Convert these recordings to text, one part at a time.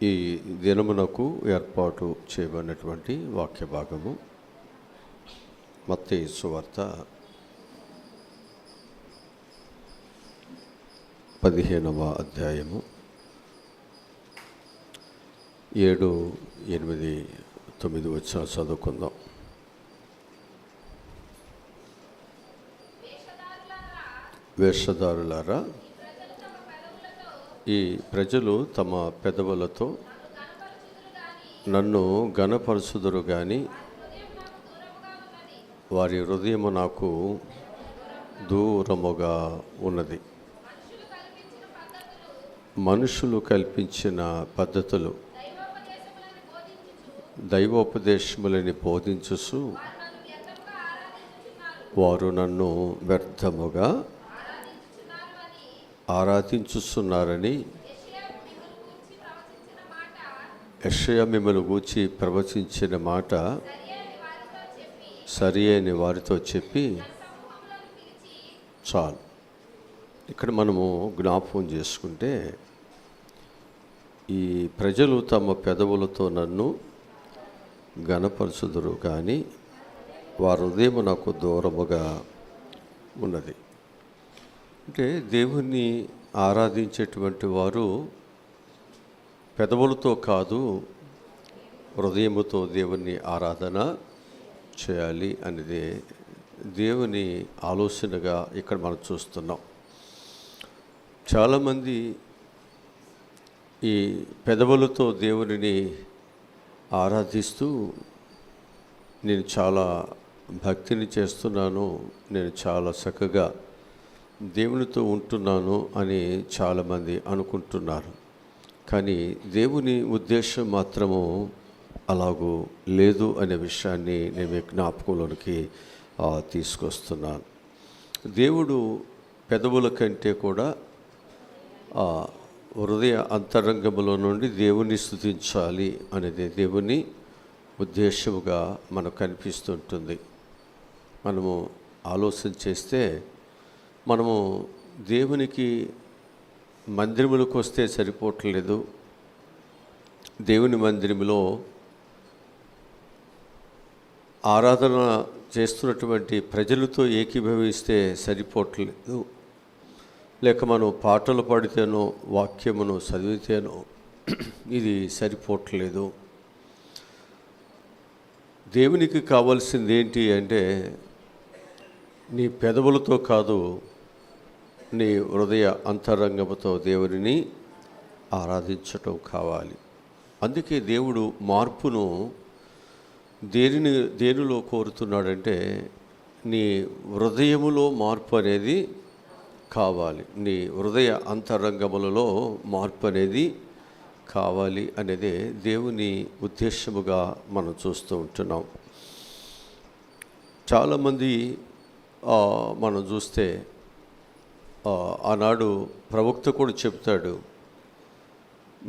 ఈ దినమునకు ఏర్పాటు చేయబడినటువంటి వాక్య భాగము మత్తయి సువార్త 15వ అధ్యాయము 7, 8, 9 వచనాలు చదువుకుందాం. వేషధారులారా, ఈ ప్రజలు తమ పెదవులతో నన్ను ఘనపరచుదురు గాని వారి హృదయము నాకు దూరముగా ఉన్నది. మనుషులు కల్పించిన పద్ధతులు దైవోపదేశములని బోధించుచు వారు నన్ను వ్యర్థముగా ఆరాధించుచున్నారని యెషయా మిమ్మల్ని గూర్చి ప్రవచించిన మాట సరి అని వారితో చెప్పి చాలు. ఇక్కడ మనము జ్ఞాపకం చేసుకుంటే, ఈ ప్రజలు తమ పెదవులతో నన్ను ఘనపరచుదురు కానీ వారి హృదయం నాకు దూరముగా ఉన్నది. అంటే దేవుణ్ణి ఆరాధించేటువంటి వారు పెదవులతో కాదు, హృదయముతో దేవుణ్ణి ఆరాధన చేయాలి అనేది దేవుని ఆలోచనగా ఇక్కడ మనం చూస్తున్నాం. చాలామంది ఈ పెదవులతో దేవునిని ఆరాధిస్తూ నేను చాలా భక్తిని చేస్తున్నాను, నేను చాలా చక్కగా దేవునితో ఉంటున్నాను అని చాలామంది అనుకుంటున్నారు. కానీ దేవుని ఉద్దేశం మాత్రము అలాగూ లేదు అనే విషయాన్ని నేను జ్ఞాపకంలోనికి తీసుకొస్తున్నాను. దేవుడు పెదవుల కంటే కూడా హృదయ అంతరంగములో నుండి దేవుని స్తుతించాలి అనేది దేవుని ఉద్దేశముగా మనకు కనిపిస్తుంటుంది. మనము ఆలోచన చేస్తే, మనము దేవునికి మందిరములకు వస్తే సరిపోవట్లేదు, దేవుని మందిరంలో ఆరాధన చేస్తున్నటువంటి ప్రజలతో ఏకీభవిస్తే సరిపోవట్లేదు, లేక మనం పాటలు పాడితేనో వాక్యమును చదివితేనో ఇది సరిపోవట్లేదు. దేవునికి కావాల్సింది ఏంటి అంటే, నీ పెదవులతో కాదు, నీ హృదయ అంతరంగముతో దేవుని ఆరాధించటం కావాలి. అందుకే దేవుడు మార్పును దేనిలో కోరుతున్నాడంటే, నీ హృదయములో మార్పు అనేది కావాలి, నీ హృదయ అంతరంగములలో మార్పు అనేది కావాలి అనేదే దేవుని ఉద్దేశముగా మనం చూస్తూ ఉంటున్నాం. చాలామంది మనం చూస్తే, ఆనాడు ప్రవక్త కూడా చెప్తాడు,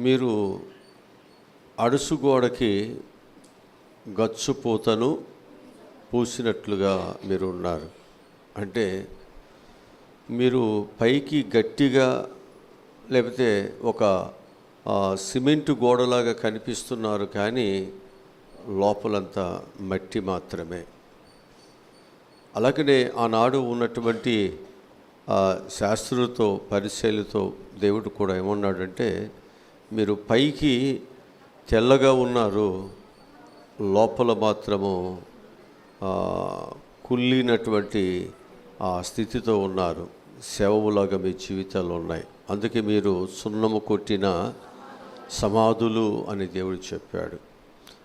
మీరు అడుసుగోడకి గచ్చుపోతను పూసినట్లుగా మీరు ఉన్నారు. అంటే మీరు పైకి గట్టిగా లేకపోతే ఒక సిమెంటు గోడలాగా కనిపిస్తున్నారు, కానీ లోపలంతా మట్టి మాత్రమే. అలాగనే ఆనాడు ఉన్నటువంటి శాస్త్రులతో పరిశీలితో దేవుడు కూడా ఏమన్నాడంటే, మీరు పైకి తెల్లగా ఉన్నారు, లోపల మాత్రము కుళ్ళినటువంటి ఆ స్థితితో ఉన్నారు, శవములాగా మీ జీవితాలు ఉన్నాయి, అందుకే మీరు సున్నము కొట్టిన సమాధులు అని దేవుడు చెప్పాడు.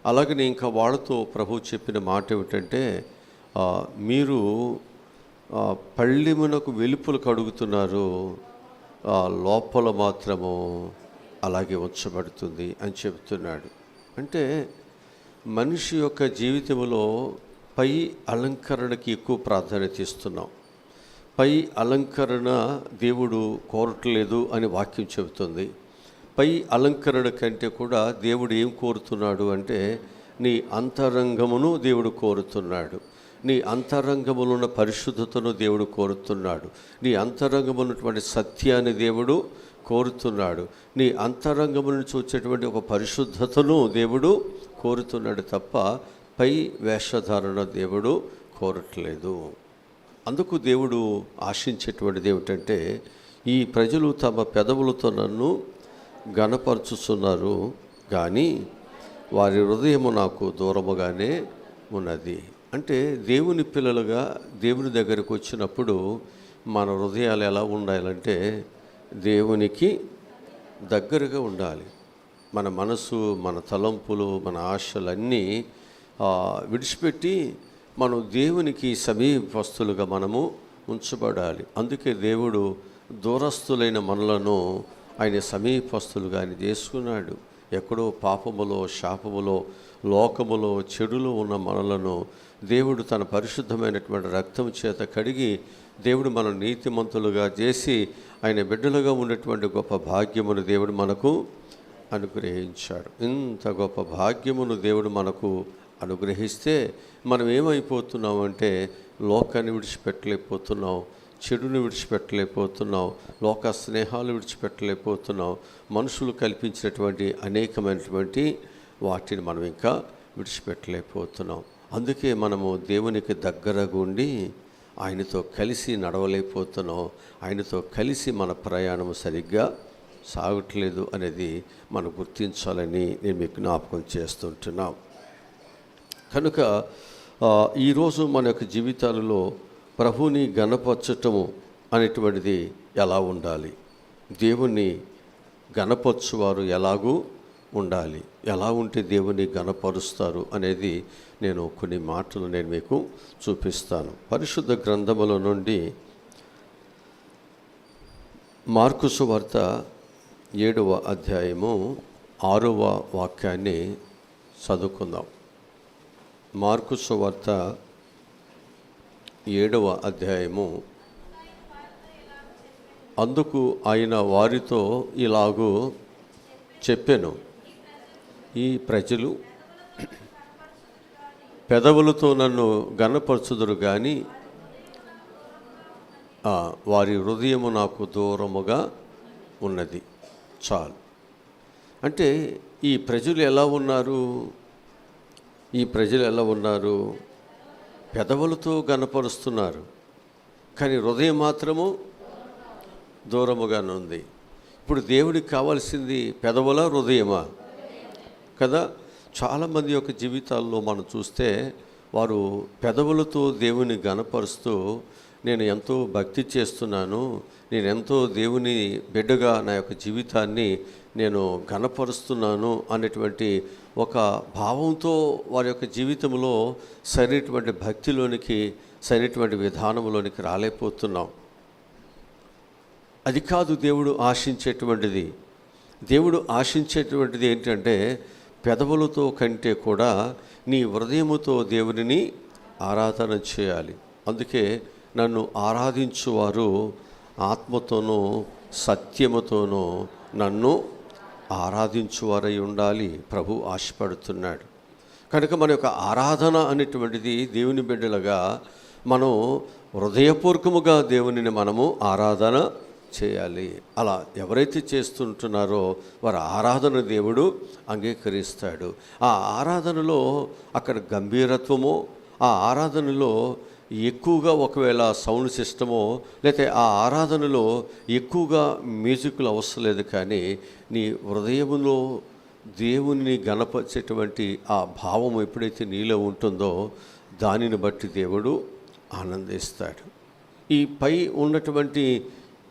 అలాగనే ఇంకా వాళ్ళతో ప్రభు చెప్పిన మాట ఏమిటంటే, మీరు పళ్ళెమునకు వెలుపలు కడుగుతున్నారు, లోపల మాత్రము అలాగే ఉంచబడుతుంది అని చెబుతున్నాడు. అంటే మనిషి యొక్క జీవితంలో పై అలంకరణకి ఎక్కువ ప్రాధాన్యత ఇస్తున్నాం. పై అలంకరణ దేవుడు కోరట్లేదు అని వాక్యం చెబుతుంది. పై అలంకరణ కంటే కూడా దేవుడు ఏం కోరుతున్నాడు అంటే, నీ అంతరంగమును దేవుడు కోరుతున్నాడు. నీ అంతరంగములో ఉన్న పరిశుద్ధతను దేవుడు కోరుతున్నాడు. నీ అంతరంగమున్నటువంటి సత్యాన్ని దేవుడు కోరుతున్నాడు. నీ అంతరంగము నుంచి వచ్చేటువంటి ఒక పరిశుద్ధతను దేవుడు కోరుతున్నాడు తప్ప పై వేషధారణ దేవుడు కోరట్లేదు. అందుకు దేవుడు ఆశించేటువంటిది ఏమిటంటే, ఈ ప్రజలు తమ పెదవులతో నన్ను గణపరుచుతున్నారు కానీ వారి హృదయము నాకు దూరముగానే ఉన్నది. అంటే దేవుని పిల్లలుగా దేవుని దగ్గరకు వచ్చినప్పుడు మన హృదయాలు ఎలా ఉండాలంటే దేవునికి దగ్గరగా ఉండాలి. మన మనసు, మన తలంపులు, మన ఆశలన్నీ విడిచిపెట్టి మనం దేవునికి సమీపస్తులుగా మనము ఉంచబడాలి. అందుకే దేవుడు దూరస్తులైన మనలను ఆయన సమీపస్తులుగా ఆయన చేసుకున్నాడు. ఎక్కడో పాపములో, శాపములో, లోకములో, చెడులో ఉన్న మనలను దేవుడు తన పరిశుద్ధమైనటువంటి రక్తం చేత కడిగి దేవుడు మన నీతిమంతులుగా చేసి ఆయన బిడ్డలుగా ఉన్నటువంటి గొప్ప భాగ్యమును దేవుడు మనకు అనుగ్రహించాడు. ఇంత గొప్ప భాగ్యమును దేవుడు మనకు అనుగ్రహిస్తే మనం ఏమైపోతున్నామంటే లోకాన్ని విడిచిపెట్టలేకపోతున్నాం, చెడుని విడిచిపెట్టలేకపోతున్నాం, లోక స్నేహాలు విడిచిపెట్టలేకపోతున్నాం, మనుషులు కల్పించినటువంటి అనేకమైనటువంటి వాటిని మనం ఇంకా విడిచిపెట్టలేకపోతున్నాం. అందుకే మనము దేవునికి దగ్గరగా ఉండి ఆయనతో కలిసి నడవలేకపోతున్నాం. ఆయనతో కలిసి మన ప్రయాణం సరిగ్గా సాగట్లేదు అనేది మనం గుర్తించాలని నేను మీకు జ్ఞాపకం చేస్తుంటున్నాం. కనుక ఈరోజు మన యొక్క జీవితాలలో ప్రభుని గణపరచటము అనేటువంటిది ఎలా ఉండాలి, దేవుణ్ణి గణపరచువారు ఎలాగూ ఉండాలి, ఎలా ఉంటే దేవుని గణపరుస్తారు అనేది నేను కొన్ని మాటలు నేను మీకు చూపిస్తాను. పరిశుద్ధ గ్రంథముల నుండి మార్కు సువార్త 7వ అధ్యాయము 6వ వాక్యాన్ని చదువుకుందాం. మార్కు సువార్త 7వ అధ్యాయము. అందుకు ఆయన వారితో ఇలాగూ చెప్పెను, ఈ ప్రజలు పెదవులతో నన్ను గణపరచుదురు కానీ వారి హృదయము నాకు దూరముగా ఉన్నది. చాలు. అంటే ఈ ప్రజలు ఎలా ఉన్నారు? ఈ ప్రజలు ఎలా ఉన్నారు? పెదవులతో గణపరుస్తున్నారు కానీ హృదయం మాత్రము దూరముగానే ఉంది. ఇప్పుడు దేవుడికి కావాల్సింది పెదవుల, హృదయమా? కదా. చాలామంది యొక్క జీవితాల్లో మనం చూస్తే వారు పెదవులతో దేవుని గణపరుస్తూ నేను ఎంతో భక్తి చేస్తున్నాను, నేను ఎంతో దేవుని బిడ్డగా నా యొక్క జీవితాన్ని నేను గణపరుస్తున్నాను అనేటువంటి ఒక భావంతో వారి యొక్క జీవితంలో సరైనటువంటి భక్తిలోనికి, సరైనటువంటి విధానంలోనికి రాలేకపోతున్నాం. అది కాదు దేవుడు ఆశించేటువంటిది. దేవుడు ఆశించేటువంటిది ఏంటంటే పెదవులతో కంటే కూడా నీ హృదయముతో దేవునిని ఆరాధన చేయాలి. అందుకే నన్ను ఆరాధించువారు ఆత్మతోనూ సత్యముతోనూ నన్ను ఆరాధించువారై ఉండాలి ప్రభు ఆశపడుతున్నాడు. కనుక మన యొక్క ఆరాధన అనేటువంటిది దేవుని బిడ్డలుగా మనం హృదయపూర్వకముగా దేవునిని మనము ఆరాధన చేయాలి. అలా ఎవరైతే చేస్తుంటున్నారో వారి ఆరాధన దేవుడు అంగీకరిస్తాడు. ఆ ఆరాధనలో అక్కడ గంభీరత్వమో, ఆ ఆరాధనలో ఎక్కువగా ఒకవేళ సౌండ్ సిస్టమో, లేకపోతే ఆ ఆరాధనలో ఎక్కువగా మ్యూజిక్లు అవసరం లేదు, కానీ నీ హృదయములో దేవుని గణపరిచేటువంటి ఆ భావం ఎప్పుడైతే నీలో ఉంటుందో దానిని బట్టి దేవుడు ఆనందిస్తాడు. ఈ పై ఉన్నటువంటి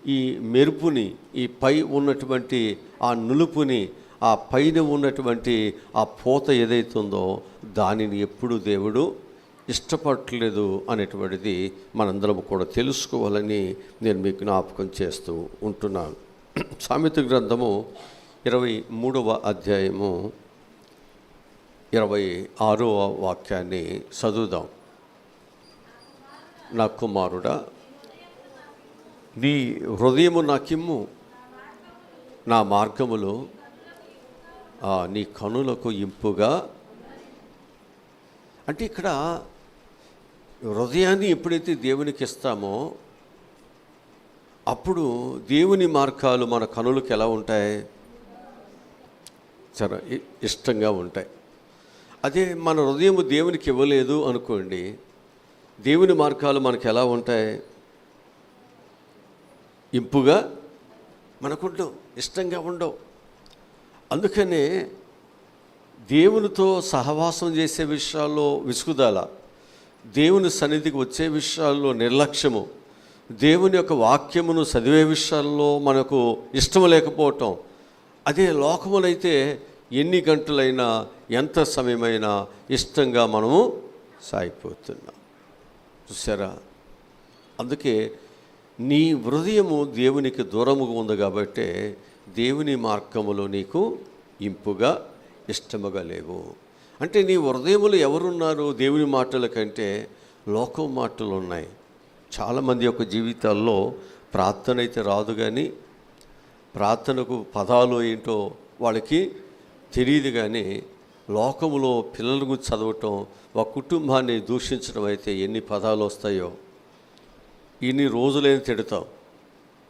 ఈ మెరుపుని, ఈ పై ఉన్నటువంటి ఆ నులుపుని, ఆ పైన ఉన్నటువంటి ఆ పూత ఏదైతుందో దానిని ఎప్పుడు దేవుడు ఇష్టపడట్లేదు అనేటువంటిది మనందరం కూడా తెలుసుకోవాలని నేను మీకు జ్ఞాపకం చేస్తూ ఉంటున్నాను. సామెత గ్రంథము 23వ అధ్యాయము 26వ వాక్యాన్ని చదువుదాం. నా కుమారుడా, నీ హృదయము నాకిమ్ము, నా మార్గములో నీ కనులకు ఇంపుగా. అంటే ఇక్కడ హృదయాన్ని ఎప్పుడైతే దేవునికి ఇస్తామో అప్పుడు దేవుని మార్గాలు మన కనులకు ఎలా ఉంటాయి? చాలా ఇష్టంగా ఉంటాయి. అదే మన హృదయం దేవునికి ఇవ్వలేదు అనుకోండి, దేవుని మార్గాలు మనకు ఎలా ఉంటాయి? ఇంపుగా మనకుండవు, ఇష్టంగా ఉండవు. అందుకనే దేవునితో సహవాసం చేసే విషయాల్లో విసుగుదల, దేవుని సన్నిధికి వచ్చే విషయాల్లో నిర్లక్ష్యము, దేవుని యొక్క వాక్యమును చదివే విషయాల్లో మనకు ఇష్టం లేకపోవటం. అదే లోకములైతే ఎన్ని గంటలైనా ఎంత సమయమైనా ఇష్టంగా మనము సాగిపోతున్నాం. చూసారా? అందుకే నీ హృదయము దేవునికి దూరముగా ఉంది కాబట్టి దేవుని మార్గములో నీకు ఇంపుగా ఇష్టముగా లేవు. అంటే నీ హృదయములు ఎవరున్నారు? దేవుని మాటల కంటే లోకం మాటలు ఉన్నాయి. చాలామంది యొక్క జీవితాల్లో ప్రార్థన అయితే రాదు, కానీ ప్రార్థనకు పదాలు ఏంటో వాళ్ళకి తెలియదు. కానీ లోకములో పిల్లలకు చదవటం, ఒక కుటుంబాన్ని దూషించడం అయితే ఎన్ని పదాలు వస్తాయో. ఇన్ని రోజులైనా తిడతాం,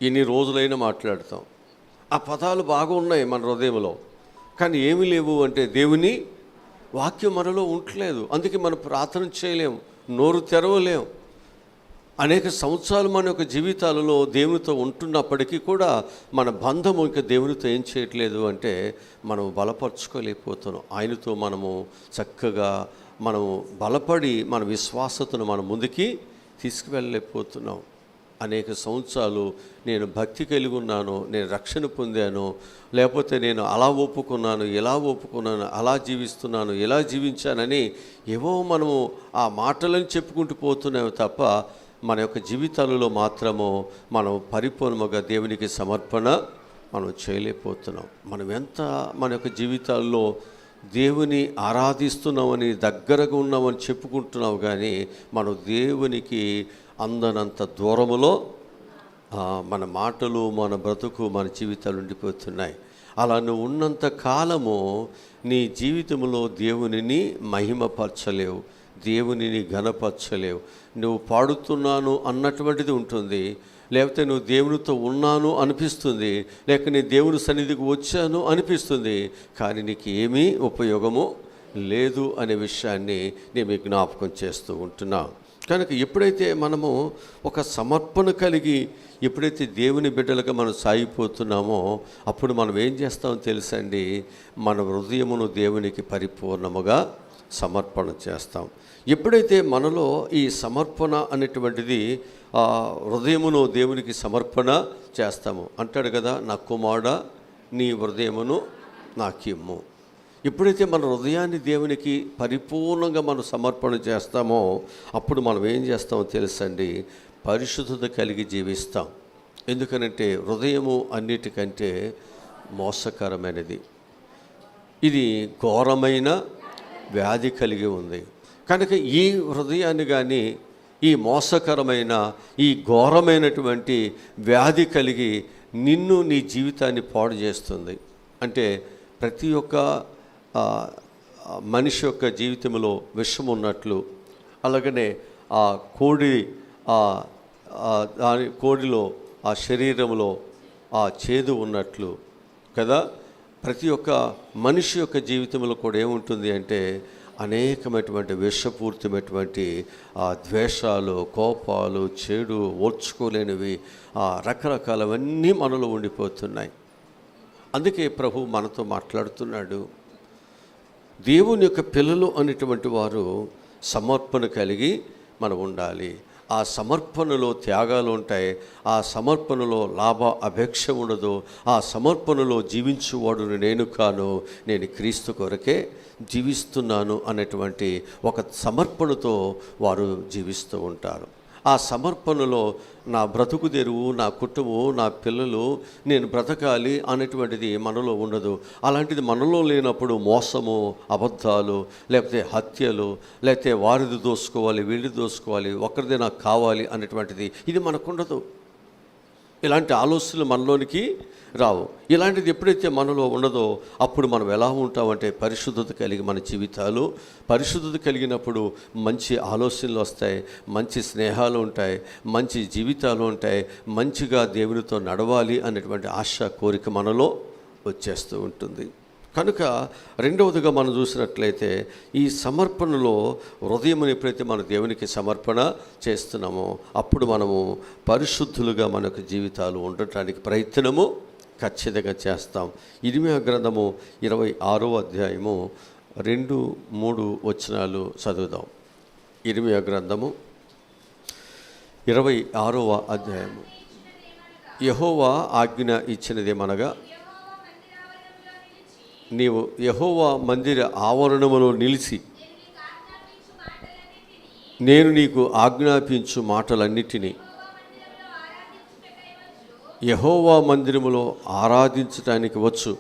ఇన్ని రోజులైనా మాట్లాడతాం. ఆ పదాలు బాగా ఉన్నాయి మన హృదయంలో, కానీ ఏమీ లేవు. అంటే దేవుని వాక్యం మనలో ఉండలేదు. అందుకే మనం ప్రార్థన చేయలేము, నోరు తెరవలేము. అనేక సంవత్సరాలు మన యొక్క జీవితాలలో దేవునితో ఉంటున్నప్పటికీ కూడా మన బంధము ఇంకా దేవునితో ఏం చేయట్లేదు అంటే మనం బలపరచుకోలేకపోతున్నాం. ఆయనతో మనము చక్కగా మనము బలపడి మన విశ్వాసతను మనం ముందుకి తీసుకువెళ్ళలేకపోతున్నాం. అనేక సంవత్సరాలు నేను భక్తి కలిగి ఉన్నాను, నేను రక్షణ పొందాను, లేకపోతే నేను అలా ఒప్పుకున్నాను, ఇలా ఒప్పుకున్నాను, అలా జీవిస్తున్నాను, ఇలా జీవించానని ఏవో మనము ఆ మాటలను చెప్పుకుంటూ పోతున్నాము తప్ప మన యొక్క జీవితాలలో మాత్రము మనం పరిపూర్ణంగా దేవునికి సమర్పణ మనం చేయలేకపోతున్నాం. మనం ఎంత మన యొక్క జీవితాల్లో దేవుని ఆరాధిస్తున్నామని, దగ్గరగా ఉన్నామని చెప్పుకుంటున్నావు, కానీ మనం దేవునికి అందనంత దూరములో మన మాటలు, మన బ్రతుకు, మన జీవితాలు ఉండిపోతున్నాయి. అలా నువ్వు ఉన్నంత కాలము నీ జీవితంలో దేవునిని మహిమపరచలేవు, దేవునిని ఘనపరచలేవు. నువ్వు పాడుతున్నాను అన్నటువంటిది ఉంటుంది, లేకపోతే నువ్వు దేవునితో ఉన్నాను అనిపిస్తుంది, లేక నేను దేవుని సన్నిధికి వచ్చాను అనిపిస్తుంది, కానీ నీకు ఏమీ ఉపయోగము లేదు అనే విషయాన్ని నేను మీకు జ్ఞాపకం చేస్తూ ఉంటున్నా. కనుక ఎప్పుడైతే మనము ఒక సమర్పణ కలిగి ఎప్పుడైతే దేవుని బిడ్డలుగా మనం సాగిపోతున్నామో అప్పుడు మనం ఏం చేస్తామో తెలుసండి, మన హృదయమును దేవునికి పరిపూర్ణముగా సమర్పణ చేస్తాం. ఎప్పుడైతే మనలో ఈ సమర్పణ అనేటువంటిది హృదయమును దేవునికి సమర్పణ చేస్తాము, అంటాడు కదా, నా కుమారుడా నీ హృదయమును నాకిమ్ము. ఎప్పుడైతే మన హృదయాన్ని దేవునికి పరిపూర్ణంగా మనం సమర్పణ చేస్తామో అప్పుడు మనం ఏం చేస్తామో తెలుసండి, పరిశుద్ధత కలిగి జీవిస్తాం. ఎందుకనంటే హృదయము అన్నిటికంటే మోసకరమైనది, ఇది ఘోరమైన వ్యాధి కలిగి ఉంది. కనుక ఈ హృదయాన్ని కానీ ఈ మోసకరమైన ఈ ఘోరమైనటువంటి వ్యాధి కలిగి నిన్ను, నీ జీవితాన్ని పాడు చేస్తుంది. అంటే ప్రతి ఒక్క మనిషి యొక్క జీవితంలో విషం ఉన్నట్లు, అలాగనే ఆ కోడిలో ఆ శరీరంలో ఆ చేదు ఉన్నట్లు కదా, ప్రతి ఒక్క మనిషి యొక్క జీవితంలో కూడా ఏముంటుంది అంటే అనేకమైనటువంటి విషపూరితమైనటువంటి ద్వేషాలు, కోపాలు, చెడు, ఓర్చుకోలేనివి, రకరకాలవన్నీ మనలో ఉండిపోతున్నాయి. అందుకే ప్రభు మనతో మాట్లాడుతున్నాడు, దేవుని యొక్క పిల్లలు అనేటువంటి వారు సమర్పణ కలిగి మనం ఉండాలి. ఆ సమర్పణలో త్యాగాలు ఉంటాయి, ఆ సమర్పణలో లాభ అపేక్ష ఉండదు, ఆ సమర్పణలో జీవించువాడును నేను కాను, నేను క్రీస్తు కొరకే జీవిస్తున్నాను అనేటువంటి ఒక సమర్పణతో వారు జీవిస్తూ ఉంటారు. ఆ సమర్పణలో నా బ్రతుకు తెరువు, నా కుటుంబం, నా పిల్లలు, నేను బ్రతకాలి అనేటువంటిది మనలో ఉండదు. అలాంటిది మనలో లేనప్పుడు మోసము, అబద్ధాలు, లేకపోతే హత్యలు, లేకపోతే వారిది దోసుకోవాలి, వీడిది దోసుకోవాలి, ఒక్కరిదే నాకు కావాలి అనేటువంటిది ఇది మనకుండదు. ఇలాంటి ఆలోచనలు మనలోనికి రావు. ఇలాంటిది ఎప్పుడైతే మనలో ఉండదో అప్పుడు మనం ఎలా ఉంటామంటే పరిశుద్ధత కలిగి మన జీవితాలు, పరిశుద్ధత కలిగినప్పుడు మంచి ఆలోచనలు వస్తాయి, మంచి స్నేహాలు ఉంటాయి, మంచి జీవితాలు ఉంటాయి, మంచిగా దేవునితో నడవాలి అనేటువంటి ఆశ, కోరిక మనలో వచ్చేస్తూ ఉంటుంది. కనుక రెండవదిగా మనం చూసినట్లయితే ఈ సమర్పణలో హృదయమును ఎప్పుడైతే మన దేవునికి సమర్పణ చేస్తున్నామో అప్పుడు మనము పరిశుద్ధులుగా మనకు జీవితాలు ఉండటానికి ప్రయత్నము ఖచ్చితంగా చేస్తాం. ఇర్మీయా గ్రంథము 26వ అధ్యాయము 2-3 వచనాలు చదువుదాం. ఇర్మీయా గ్రంథము 26వ అధ్యాయము. యెహోవా ఆజ్ఞ ఇచ్చినదేమనగా, నీవు యెహోవా మందిర ఆవరణములో నిలిచి నేను నీకు ఆజ్ఞాపించు మాటలన్నిటినీ యెహోవా మందిరములో ఆరాధించటానికి వచ్చు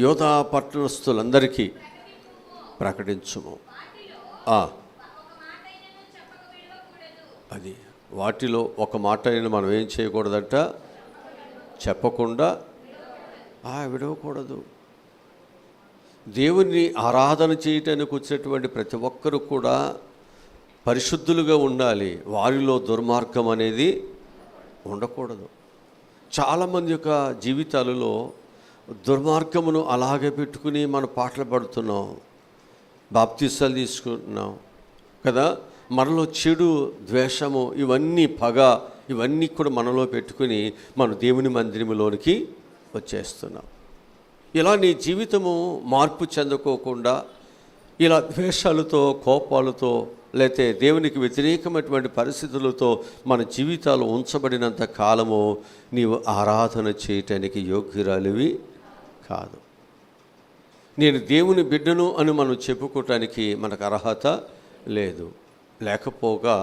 యోధా పట్టణస్థులందరికీ ప్రకటించుము. అది వాటిలో ఒక మాట అయినా మనం ఏం చేయకూడదంట, చెప్పకుండా విడవకూడదు. దేవుని ఆరాధన చేయటానికి వచ్చినటువంటి ప్రతి ఒక్కరూ కూడా పరిశుద్ధులుగా ఉండాలి. వారిలో దుర్మార్గం అనేది ఉండకూడదు. చాలామంది యొక్క జీవితాలలో దుర్మార్గమును అలాగే పెట్టుకుని మనం పాటలు పాడుతున్నాం, బాప్తిసాలు తీసుకుంటున్నాం కదా. మనలో చెడు, ద్వేషము, ఇవన్నీ పగ, ఇవన్నీ కూడా మనలో పెట్టుకుని మనం దేవుని మందిరములోనికి వచ్చేస్తున్నాం. ఇలా నీ జీవితము మార్పు చెందుకోకుండా ఇలా ద్వేషాలతో, కోపాలతో, లేతే దేవునికి వ్యతిరేకమైనటువంటి పరిస్థితులతో మన జీవితాలు ఉంచబడినంత కాలము నీవు ఆరాధన చేయటానికి యోగ్యురాలివి కాదు. నేను దేవుని బిడ్డను అని మనం చెప్పుకోవటానికి మనకు అర్హత లేదు. లేకపోగా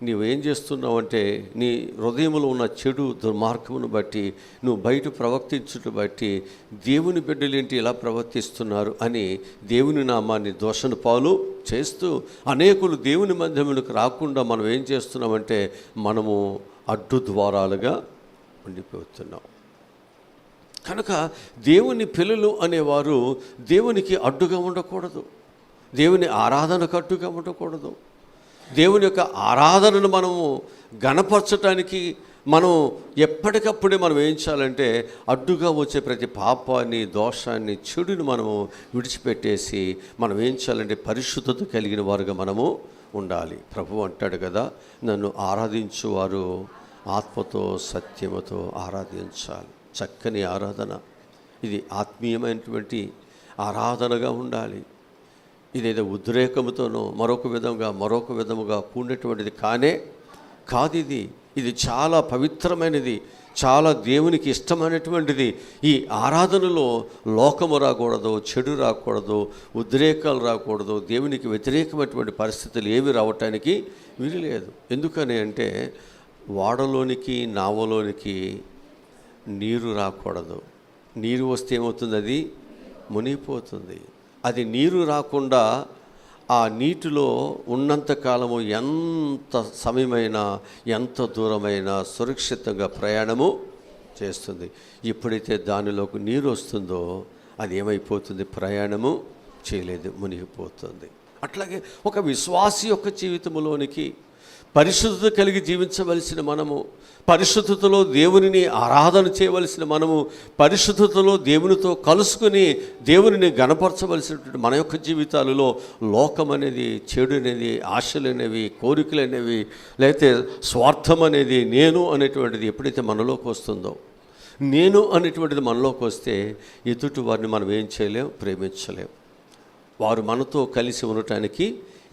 నీవేం చేస్తున్నావంటే నీ హృదయంలో ఉన్న చెడు, దుర్మార్గమును బట్టి, నువ్వు బయట ప్రవర్తించుట బట్టి దేవుని బిడ్డలేంటి ఇలా ప్రవర్తిస్తున్నారు అని దేవుని నామాన్ని దోషణ పాలు చేస్తూ అనేకులు దేవుని మందిరములకు రాకుండా మనం ఏం చేస్తున్నామంటే మనము అడ్డు ద్వారాలుగా ఉండిపోతున్నాం. కనుక దేవుని పిల్లలు అనేవారు దేవునికి అడ్డుగా ఉండకూడదు, దేవుని ఆరాధనకు అడ్డుగా ఉండకూడదు. దేవుని యొక్క ఆరాధనను మనము గణపరచటానికి మనం ఎప్పటికప్పుడే మనం ఏం చేయాలంటే అడ్డుగా వచ్చే ప్రతి పాపాన్ని, దోషాన్ని, చెడుని మనము విడిచిపెట్టేసి మనం ఏం చేయాలంటే పరిశుద్ధత కలిగిన వారుగా మనము ఉండాలి. ప్రభువు అంటాడు కదా, నన్ను ఆరాధించువారు ఆత్మతో సత్యముతో ఆరాధించాలి. చక్కని ఆరాధన, ఇది ఆత్మీయమైనటువంటి ఆరాధనగా ఉండాలి. ఇదేదో ఉద్రేకముతోనో మరొక విధముగా కూడినటువంటిది కాదు. ఇది చాలా పవిత్రమైనది, చాలా దేవునికి ఇష్టమైనటువంటిది. ఈ ఆరాధనలో లోకము రాకూడదు, చెడు రాకూడదు, ఉద్రేకాలు రాకూడదు, దేవునికి వ్యతిరేకమైనటువంటి పరిస్థితులు ఏవి రావటానికి వీలు లేదు. ఎందుకని అంటే వాడలోనికి, నావలోనికి నీరు రాకూడదు. నీరు వస్తే ఏమవుతుంది, అది మునిగిపోతుంది. అది నీరు రాకుండా ఆ నీటిలో ఉన్నంతకాలము ఎంత సమయమైనా, ఎంత దూరమైనా సురక్షితంగా ప్రయాణము చేస్తుంది. ఎప్పుడైతే దానిలోకి నీరు వస్తుందో అది ఏమైపోతుంది, ప్రయాణము చేయలేదు, మునిగిపోతుంది. అట్లాగే ఒక విశ్వాసి యొక్క జీవితంలోనికి పరిశుద్ధత కలిగి జీవించవలసిన మనము, పరిశుద్ధతలో దేవునిని ఆరాధన చేయవలసిన మనము, పరిశుద్ధతలో దేవునితో కలుసుకుని దేవునిని గణపరచవలసినటువంటి మన యొక్క జీవితాలలో లోకం అనేది, చెడు అనేది, ఆశలు అనేవి, కోరికలు అనేవి, లేకపోతే స్వార్థం అనేది, నేను అనేటువంటిది ఎప్పుడైతే మనలోకి వస్తుందో, నేను అనేటువంటిది మనలోకి వస్తే ఎదుటి వారిని మనం ఏం చేయలేం, ప్రేమించలేం. వారు మనతో కలిసి ఉండటానికి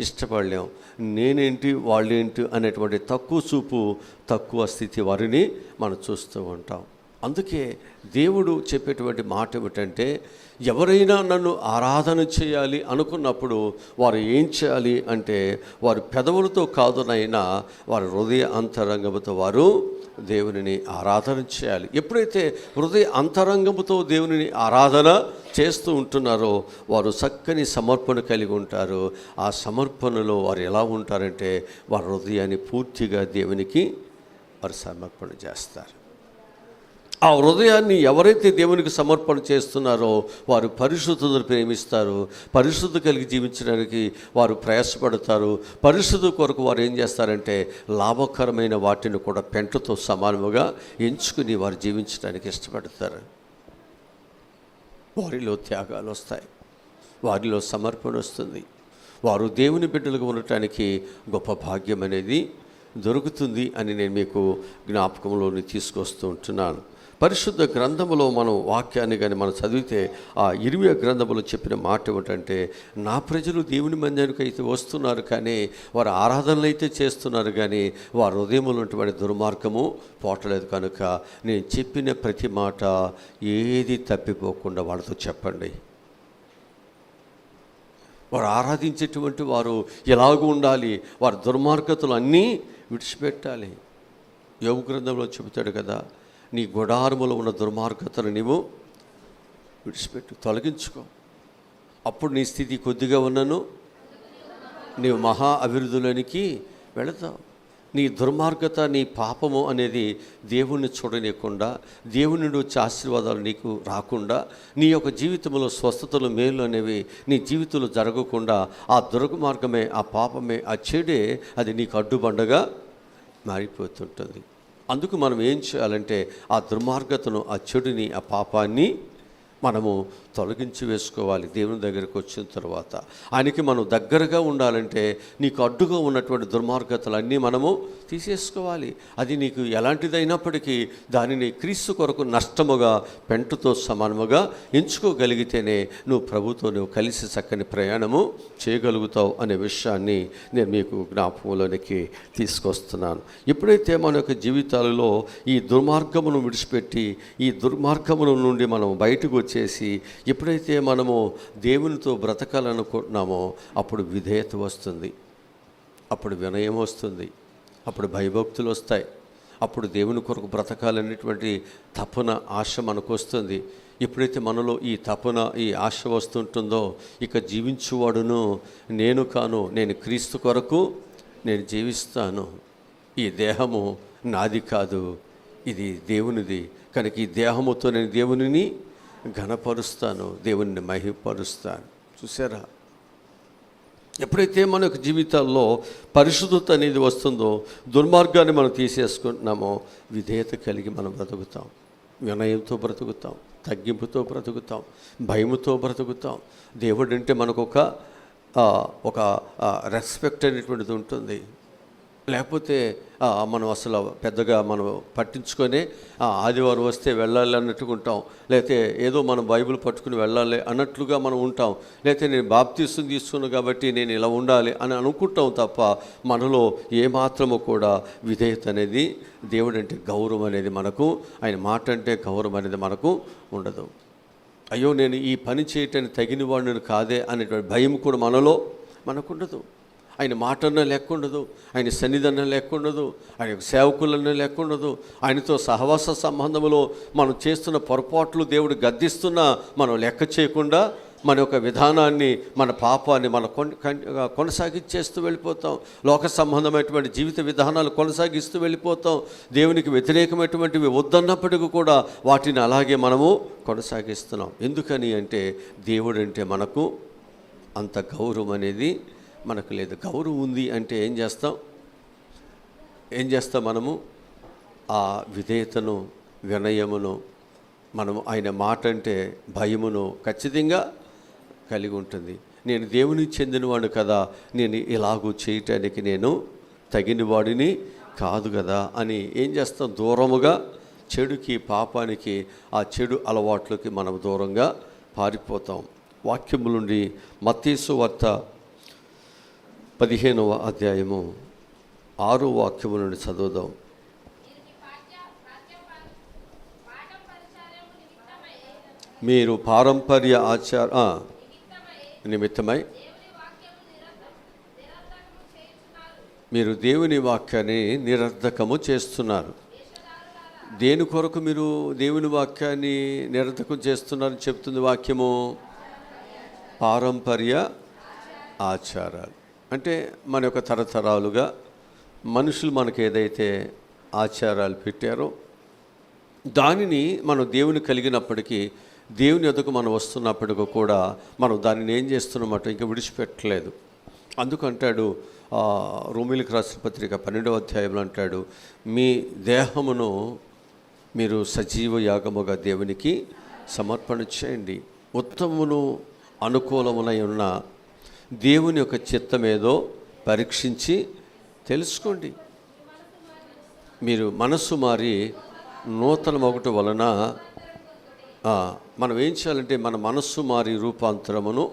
ఇష్టపడలేం. నేనేంటి, వాళ్ళేంటి అనేటువంటి తక్కువ చూపు, తక్కువ స్థితి వారిని మనం చూస్తూ ఉంటాం. అందుకే దేవుడు చెప్పేటువంటి మాట ఏమిటంటే, ఎవరైనా నన్ను ఆరాధన చేయాలి అనుకున్నప్పుడు వారు ఏం చేయాలి అంటే, వారి పెదవులతో కాదునైనా వారి హృదయ అంతరంగముతో వారు దేవునిని ఆరాధన చేయాలి. ఎప్పుడైతే హృదయ అంతరంగముతో దేవునిని ఆరాధన చేస్తూ ఉంటున్నారో వారు చక్కని సమర్పణ కలిగి ఉంటారు. ఆ సమర్పణలో వారు ఎలా ఉంటారంటే వారి హృదయాన్ని పూర్తిగా దేవునికి వారు సమర్పణ చేస్తారు. ఆ హృదయాన్ని ఎవరైతే దేవునికి సమర్పణ చేస్తున్నారో వారు పరిశుద్ధతను ప్రేమిస్తారు, పరిశుద్ధ కలిగి జీవించడానికి వారు ప్రయాసపడతారు. పరిశుద్ధ కొరకు వారు ఏం చేస్తారంటే లాభకరమైన వాటిని కూడా పెంటతో సమానముగా ఎంచుకుని వారు జీవించడానికి ఇష్టపడతారు. వారిలో త్యాగాలు వస్తాయి, వారిలో సమర్పణ వస్తుంది. వారు దేవుని బిడ్డలుగా ఉండటానికి గొప్ప భాగ్యం అనేది దొరుకుతుంది అని నేను మీకు జ్ఞాపకంలోని తీసుకొస్తూ ఉంటున్నాను. పరిశుద్ధ గ్రంథములో మనం వాక్యాన్ని కానీ మనం చదివితే ఆ ఇర్మియా గ్రంథములో చెప్పిన మాట ఏమిటంటే, నా ప్రజలు దేవుని మందిరానికి అయితే వస్తున్నారు కానీ వారు ఆరాధనలు అయితే చేస్తున్నారు కానీ వారి హృదయంలో ఉన్నటువంటి దుర్మార్గము పోవట్లేదు. కనుక నేను చెప్పిన ప్రతి మాట ఏది తప్పిపోకుండా వాళ్ళతో చెప్పండి. వారు ఆరాధించేటువంటి వారు ఎలాగూ ఉండాలి, వారి దుర్మార్గతలు అన్నీ విడిచిపెట్టాలి. యోబు గ్రంథంలో చెబుతాడు కదా, నీ గుడారములో ఉన్న దుర్మార్గతను నీవు విడిచిపెట్టు, తొలగించుకో. అప్పుడు నీ స్థితి కొద్దిగా ఉన్నను నీవు మహా అభివృద్ధిలోనికి వెళతావు. నీ దుర్మార్గత, నీ పాపము అనేది దేవుణ్ణి చూడనీయకుండా, దేవుని నుండి వచ్చే ఆశీర్వాదాలు నీకు రాకుండా, నీ యొక్క జీవితంలో స్వస్థతలు, మేలు అనేవి నీ జీవితంలో జరగకుండా ఆ దుర్మార్గమే, ఆ పాపమే, ఆ చెడే అది నీకు అడ్డుబండగా మారిపోతుంటుంది. అందుకు మనం ఏం చేయాలంటే ఆ దుర్మార్గతను, ఆ చెడుని, ఆ పాపాన్ని మనము తొలగించి వేసుకోవాలి. దేవుని దగ్గరికి వచ్చిన తర్వాత ఆయనకి మనం దగ్గరగా ఉండాలంటే నీకు అడ్డుగా ఉన్నటువంటి దుర్మార్గతలన్నీ మనము తీసేసుకోవాలి. అది నీకు ఎలాంటిదైనప్పటికీ దానిని క్రీస్తు కొరకు నష్టముగా, పెంటతో సమానముగా ఎంచుకోగలిగితేనే నువ్వు ప్రభుతో నువ్వు కలిసి చక్కని ప్రయాణము చేయగలుగుతావు అనే విషయాన్ని నేను మీకు జ్ఞాపకంలోనికి తీసుకొస్తున్నాను. ఎప్పుడైతే మన యొక్క జీవితాలలో ఈ దుర్మార్గమును విడిచిపెట్టి ఈ దుర్మార్గముల నుండి మనం బయటకు వచ్చేసి ఎప్పుడైతే మనము దేవునితో బ్రతకాలనుకుంటున్నామో అప్పుడు విధేయత వస్తుంది, అప్పుడు వినయం వస్తుంది, అప్పుడు భయభక్తులు వస్తాయి, అప్పుడు దేవుని కొరకు బ్రతకాలనేటువంటి తపన, ఆశ మనకు వస్తుంది. ఎప్పుడైతే మనలో ఈ తపన, ఈ ఆశ వస్తుంటుందో ఇక జీవించువాడును నేను కాను, నేను క్రీస్తు కొరకు నేను జీవిస్తాను. ఈ దేహము నాది కాదు, ఇది దేవునిది. కనుక ఈ దేహముతో నేను దేవునిని ఘనపరుస్తాను, దేవుని మహిమపరుస్తాను. చూసారా, ఎప్పుడైతే మన యొక్క జీవితాల్లో పరిశుద్ధత అనేది వస్తుందో, దుర్మార్గాన్ని మనం తీసేసుకుంటున్నామో, విధేయత కలిగి మనం బ్రతుకుతాం, వినయంతో బ్రతుకుతాం, తగ్గింపుతో బ్రతుకుతాం, భయముతో బ్రతుకుతాం. దేవుడు అంటే మనకు ఒక రెస్పెక్ట్ అనేటువంటిది ఉంటుంది. లేకపోతే మనం అసలు పెద్దగా మనం పట్టించుకొని ఆదివారం వస్తే వెళ్ళాలి అన్నట్టుకుంటాం, లేకపోతే ఏదో మనం బైబిల్ పట్టుకుని వెళ్ళాలి అన్నట్లుగా మనం ఉంటాం, లేకపోతే నేను బాప్తీసం తీసుకున్నాను కాబట్టి నేను ఇలా ఉండాలి అని అనుకుంటాం తప్ప మనలో ఏమాత్రము కూడా విధేయత అనేది, దేవుడు అంటే గౌరవం అనేది మనకు, ఆయన మాట అంటే గౌరవం అనేది మనకు ఉండదు. అయ్యో నేను ఈ పని చేయటానికి తగిన వాడిని కాదే అనేటువంటి భయం కూడా మనకుండదు. ఆయన మాటన్నా లెక్కుండదు, ఆయన సన్నిధన్నా లెక్కుండదు, ఆయన సేవకులన్నా లెక్కుండదు. ఆయనతో సహవాస సంబంధంలో మనం చేస్తున్న పొరపాట్లు దేవుడు గద్దిస్తున్నా మనం లెక్క చేయకుండా మన యొక్క విధానాన్ని, మన పాపాన్ని మనం కొనసాగించేస్తూ వెళ్ళిపోతాం. లోక సంబంధమైనటువంటి జీవిత విధానాలు కొనసాగిస్తూ వెళ్ళిపోతాం. దేవునికి వ్యతిరేకమైనటువంటివి వద్దన్నప్పటికీ కూడా వాటిని అలాగే మనము కొనసాగిస్తున్నాం. ఎందుకని అంటే దేవుడు అంటే మనకు అంత గౌరవం అనేది మనకు లేదు. గౌరవం ఉంది అంటే ఏం చేస్తాం మనము ఆ విధేయతను, వినయమును, మనము ఆయన మాట అంటే భయమును ఖచ్చితంగా కలిగి ఉంటుంది. నేను దేవునికి చెందినవాడు కదా, నేను ఇలాగూ చేయటానికి నేను తగినవాడిని కాదు కదా అని ఏం చేస్తాం, దూరముగా చెడుకి, పాపానికి, ఆ చెడు అలవాట్లకి మనం దూరంగా పారిపోతాం. వాక్యము నుండి మత్తయి సువార్త 15వ అధ్యాయము 6వ వాక్యము నుండి చదువుదాం. మీరు పారంపర్య నిమిత్తమై మీరు దేవుని వాక్యాన్ని నిరర్ధకము చేస్తున్నారు. దేని కొరకు మీరు దేవుని వాక్యాన్ని నిరర్ధకం చేస్తున్నారని చెప్తుంది వాక్యము? పారంపర్య ఆచారాలు. అంటే మన యొక్క తరతరాలుగా మనుషులు మనకు ఏదైతే ఆచారాలు పెట్టారో దానిని మనం దేవుని కలిగినప్పటికీ, దేవుని యొద్దకు మనం వస్తున్నప్పటికీ కూడా మనం దానిని ఏం చేస్తున్నమాట ఇంకా విడిచిపెట్టలేదు. అందుకంటాడు రోమీయులకు రాసిన పత్రిక 12వ అధ్యాయంలో అంటాడు, మీ దేహమును మీరు సజీవ యాగముగా దేవునికి సమర్పణ చేయండి. ఉత్తమమును అనుకూలమునై ఉన్న దేవుని యొక్క చిత్తమేదో పరీక్షించి తెలుసుకోండి. మీరు మనస్సు మారి నూతన మొగటు వలన మనం ఏం చేయాలంటే మన మనస్సు మారి రూపాంతరమును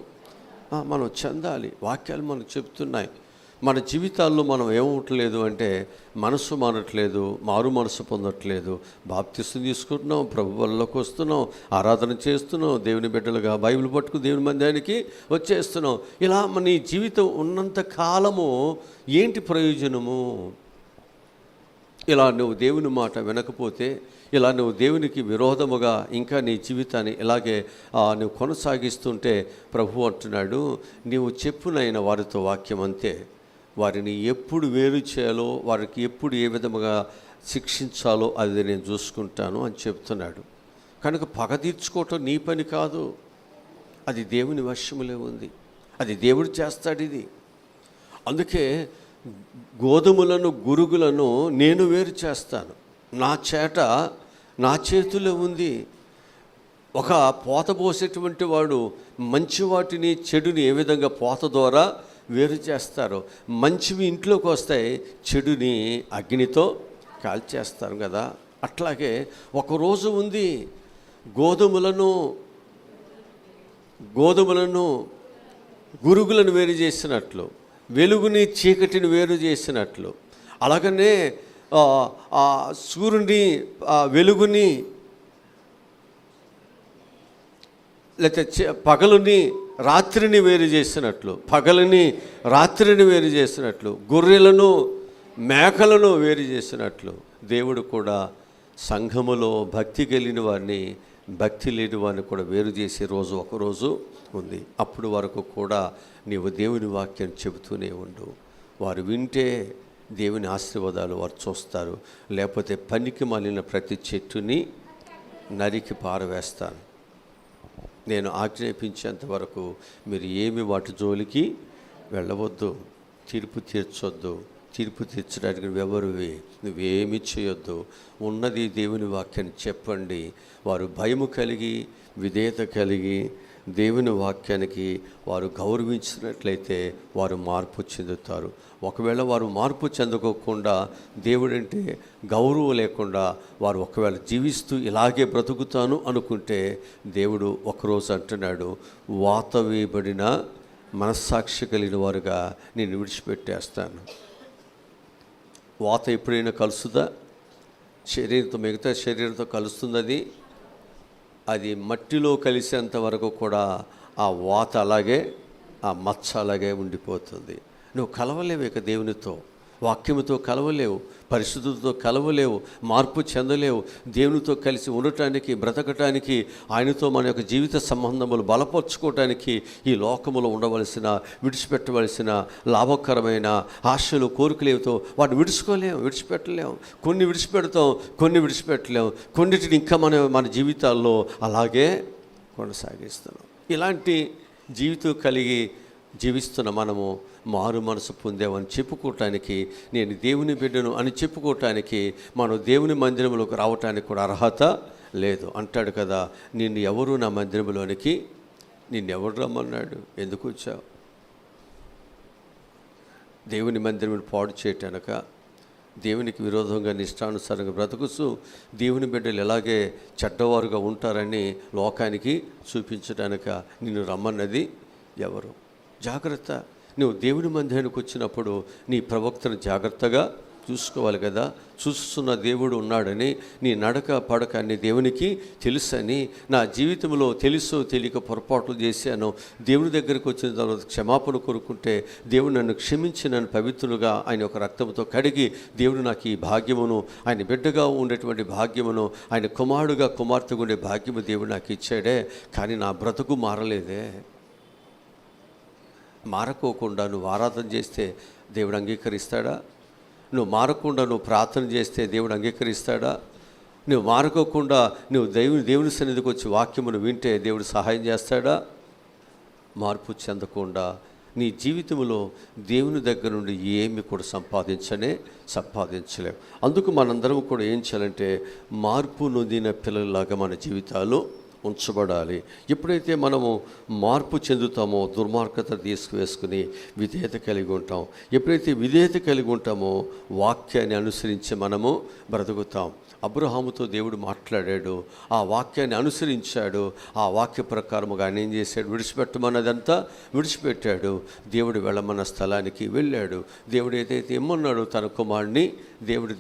మనం చెందాలి. వాక్యాలు మనకు చెప్తున్నాయి. మన జీవితాల్లో మనం ఏమవట్లేదు అంటే మనస్సు మారట్లేదు, మారు మనసు పొందట్లేదు. బాప్తిసం తీసుకుంటున్నాం, ప్రభు వల్లలోకి వస్తున్నాం, ఆరాధన చేస్తున్నాం, దేవుని బిడ్డలుగా బైబిల్ పట్టుకు దేవుని మందిరానికి వచ్చేస్తున్నాం. ఇలా మన జీవితం ఉన్నంత కాలము ఏంటి ప్రయోజనము? ఇలా నువ్వు దేవుని మాట వినకపోతే, ఇలా నువ్వు దేవునికి విరోధముగా ఇంకా నీ జీవితాన్ని ఇలాగే నువ్వు కొనసాగిస్తుంటే ప్రభు అంటున్నాడు, నీవు చెప్పునైన వారితో వాక్యం అంతే, వారిని ఎప్పుడు వేరు చేయాలో, వారికి ఎప్పుడు ఏ విధముగా శిక్షించాలో అది నేను చూసుకుంటాను అని చెప్తున్నాడు. కనుక పగ తీర్చుకోవటం నీ పని కాదు, అది దేవుని వశములే ఉంది, అది దేవుడు చేస్తాడు. ఇది అందుకే గోధుమలను గురుగులను నేను వేరు చేస్తాను, నా చేతిలో ఉంది. ఒక పోత పోసేటువంటి వాడు మంచి వాటిని చెడుని ఏ విధంగా పోత ద్వారా వేరు చేస్తారో, మంచివి ఇంట్లోకి వస్తాయి, చెడుని అగ్నితో కాల్చేస్తారు కదా. అట్లాగే ఒకరోజు ఉంది, గోధుమలను గురుగులను వేరు చేసినట్లు, వెలుగుని చీకటిని వేరు చేసినట్లు, అలాగనే సూర్యుని వెలుగుని లేకపోతే పగలుని రాత్రిని వేరు చేసినట్లు, పగలని రాత్రిని వేరు చేసినట్లు, గొర్రెలను మేకలను వేరు చేసినట్లు దేవుడు కూడా సంఘములో భక్తి కలిగిన వారిని, భక్తి లేని వారిని కూడా వేరు చేసే రోజు ఒకరోజు ఉంది. అప్పుడు వరకు కూడా నీవు దేవుని వాక్యం చెబుతూనే ఉండు. వారు వింటే దేవుని ఆశీర్వాదాలు వారు చూస్తారు, లేకపోతే పనికి మాలిన ప్రతి చెట్టుని నరికి పారవేస్తాను. నేను ఆజ్ఞాపించేంత వరకు మీరు ఏమి వాటి జోలికి వెళ్ళవద్దు, తీర్పు తీర్చొద్దు. తీర్పు తీర్చడానికి నువ్వేమి చేయొద్దు. ఉన్నది దేవుని వాక్యాన్ని చెప్పండి. వారు భయము కలిగి, విధేయత కలిగి దేవుని వాక్యానికి వారు గౌరవించినట్లయితే వారు మార్పు చెందుతారు. ఒకవేళ వారు మార్పు చెందుకోకుండా, దేవుడంటే గౌరవం లేకుండా వారు ఒకవేళ జీవిస్తూ ఇలాగే బ్రతుకుతాను అనుకుంటే, దేవుడు ఒకరోజు అంటున్నాడు, వాత వేయబడిన మనస్సాక్షి కలిగిన వారుగా నేను విడిచిపెట్టేస్తాను. వాత ఎప్పుడైనా కలుస్తుందా? శరీరంతో, మిగతా శరీరంతో కలుస్తుంది. అది మట్టిలో కలిసేంత వరకు కూడా ఆ వాత అలాగే, ఆ మచ్చ అలాగే ఉండిపోతుంది. నువ్వు కలవలేవు ఇక దేవునితో, వాక్యముతో కలవలేవు, పరిశుద్ధులతో కలవలేవు, మార్పు చెందలేవు. దేవునితో కలిసి ఉండటానికి, బ్రతకటానికి, ఆయనతో మన యొక్క జీవిత సంబంధములు బలపరుచుకోవటానికి ఈ లోకములో ఉండవలసిన, విడిచిపెట్టవలసిన లాభకరమైన ఆశలు, కోరికలేవుతో వాటిని విడిచిపెట్టలేము. కొన్ని విడిచిపెడతాం, కొన్ని విడిచిపెట్టలేము. కొన్నిటిని ఇంకా మన జీవితాల్లో అలాగే కొనసాగిస్తున్నాం. ఇలాంటి జీవితం కలిగి జీవిస్తున్న మనము మారు మనసు పొందామని చెప్పుకోవటానికి, నేను దేవుని బిడ్డను అని చెప్పుకోవటానికి, మనం దేవుని మందిరంలోకి రావటానికి కూడా అర్హత లేదు. అంటాడు కదా, నిన్ను ఎవరు నా మందిరంలోనికి, నిన్నెవరు రమ్మన్నాడు, ఎందుకు వచ్చావు? దేవుని మందిరం పాడు చేయటానక, దేవునికి విరోధంగా నిష్టానుసారంగా బ్రతుకుతూ దేవుని బిడ్డలు ఎలాగే చెడ్డవారుగా ఉంటారని లోకానికి చూపించడానిక నిన్ను రమ్మన్నది ఎవరు? జాగ్రత్త. నువ్వు దేవుని మందిరానికి వచ్చినప్పుడు నీ ప్రవక్తను జాగ్రత్తగా చూసుకోవాలి కదా. చూస్తున్న దేవుడు ఉన్నాడని, నీ నడక పడక అన్ని దేవునికి తెలుసని, నా జీవితంలో తెలుసో తెలియక పొరపాట్లు చేశాను, దేవుని దగ్గరికి వచ్చిన తర్వాత క్షమాపణ కోరుకుంటే దేవుడు నన్ను క్షమించి నన్ను పవిత్రులుగా ఆయన ఒక రక్తంతో కడిగి దేవుడు నాకు ఈ భాగ్యమును, ఆయన బిడ్డగా ఉండేటువంటి భాగ్యమును, ఆయన కుమారుడుగా కుమార్తెగా ఉండే భాగ్యము దేవుడు నాకు ఇచ్చాడే. కానీ నా బ్రతుకు మారలేదే. మారకోకుండా నువ్వు ఆరాధన చేస్తే దేవుడు అంగీకరిస్తాడా? నువ్వు మారకుండా నువ్వు ప్రార్థన చేస్తే దేవుడు అంగీకరిస్తాడా? నువ్వు మారకోకుండా నువ్వు దేవుని సన్నిధికి వచ్చి వాక్యమును వింటే దేవుడు సహాయం చేస్తాడా? మార్పు చెందకుండా నీ జీవితంలో దేవుని దగ్గర నుండి ఏమి కూడా సంపాదించలేము. అందుకు మనందరం కూడా ఏం చేయాలంటే మార్పు నొందిన పిల్లలాగా మన జీవితాలు ఉంచబడాలి. ఎప్పుడైతే మనము మార్పు చెందుతామో దుర్మార్గత తీసుకువేసుకుని విధేయత కలిగి ఉంటాం. ఎప్పుడైతే విధేయత కలిగి ఉంటామో వాక్యాన్ని అనుసరించి మనము బ్రతుకుతాం. అబ్రహాముతో దేవుడు మాట్లాడాడు, ఆ వాక్యాన్ని అనుసరించాడు. ఆ వాక్య ప్రకారముగా ఆయన ఏం చేశాడు? విడిచిపెట్టమన్నదంతా విడిచిపెట్టాడు. దేవుడు వెళ్ళమన్న స్థలానికి వెళ్ళాడు. దేవుడు ఏదైతే ఇమ్మన్నాడో తన కుమారుడిని